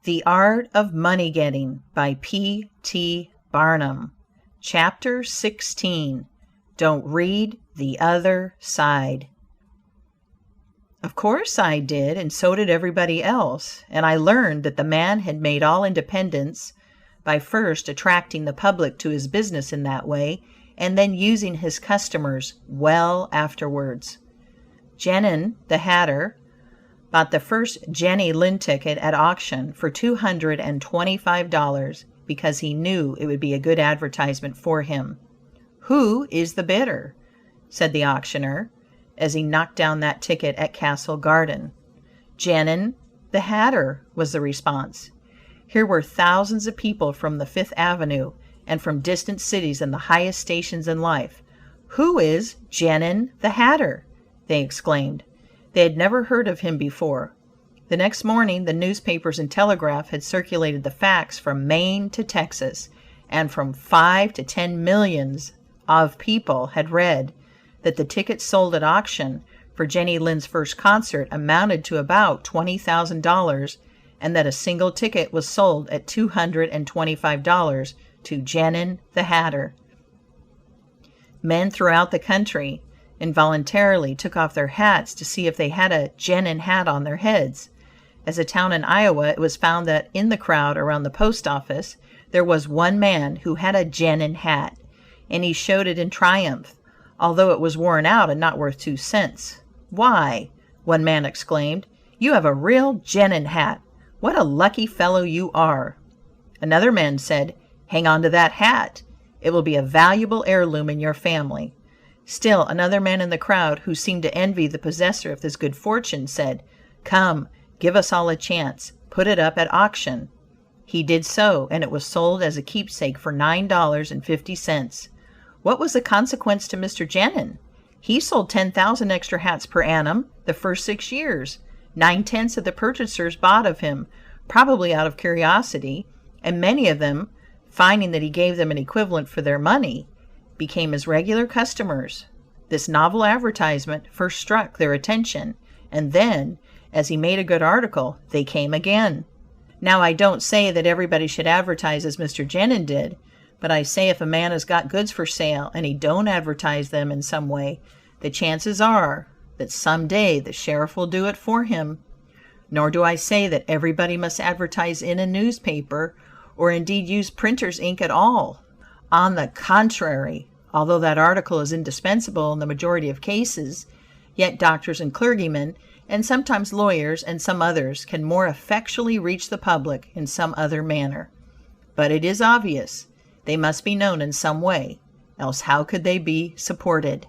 The Art of Money Getting by P.T. Barnum. Chapter 16. Don't Read the Other Side. Of course I did, and so did everybody else, and I learned that the man had made all independence by first attracting the public to his business in that way, and then using his customers well afterwards. Genin, the hatter, bought the first Jenny Lind ticket at auction for $225 because he knew it would be a good advertisement for him. "Who is the bidder?" said the auctioneer, as he knocked down that ticket at Castle Garden. "Genin, the hatter," was the response. Here were thousands of people from the Fifth Avenue and from distant cities and the highest stations in life. "Who is Genin, the hatter?" they exclaimed. They had never heard of him before. The next morning the newspapers and telegraph had circulated the facts from Maine to Texas, and from 5 to 10 millions of people had read that the tickets sold at auction for Jenny Lind's first concert amounted to about $20,000, and that a single ticket was sold at $225 to Genin the hatter. Men throughout the country involuntarily took off their hats to see if they had a Genin hat on their heads. As a town in Iowa, it was found that in the crowd around the post office there was one man who had a Genin hat, and he showed it in triumph, although it was worn out and not worth 2 cents. "Why," one man exclaimed, "you have a real Genin hat. What a lucky fellow you are." Another man said, "Hang on to that hat. It will be a valuable heirloom in your family." Still another man in the crowd, who seemed to envy the possessor of this good fortune, said, "Come, give us all a chance. Put it up at auction." He did so, and it was sold as a keepsake for $9.50. What was the consequence to Mr. Genin? He sold 10,000 extra hats per annum the first 6 years. 9/10 of the purchasers bought of him, probably out of curiosity, and many of them, finding that he gave them an equivalent for their money, became his regular customers. This novel advertisement first struck their attention, and then, as he made a good article, they came again. Now, I don't say that everybody should advertise as Mr. Genin did, but I say if a man has got goods for sale and he don't advertise them in some way, the chances are that some day the sheriff will do it for him. Nor do I say that everybody must advertise in a newspaper, or indeed use printer's ink at all. On the contrary, although that article is indispensable in the majority of cases, yet doctors and clergymen, and sometimes lawyers and some others, can more effectually reach the public in some other manner. But it is obvious they must be known in some way, else how could they be supported?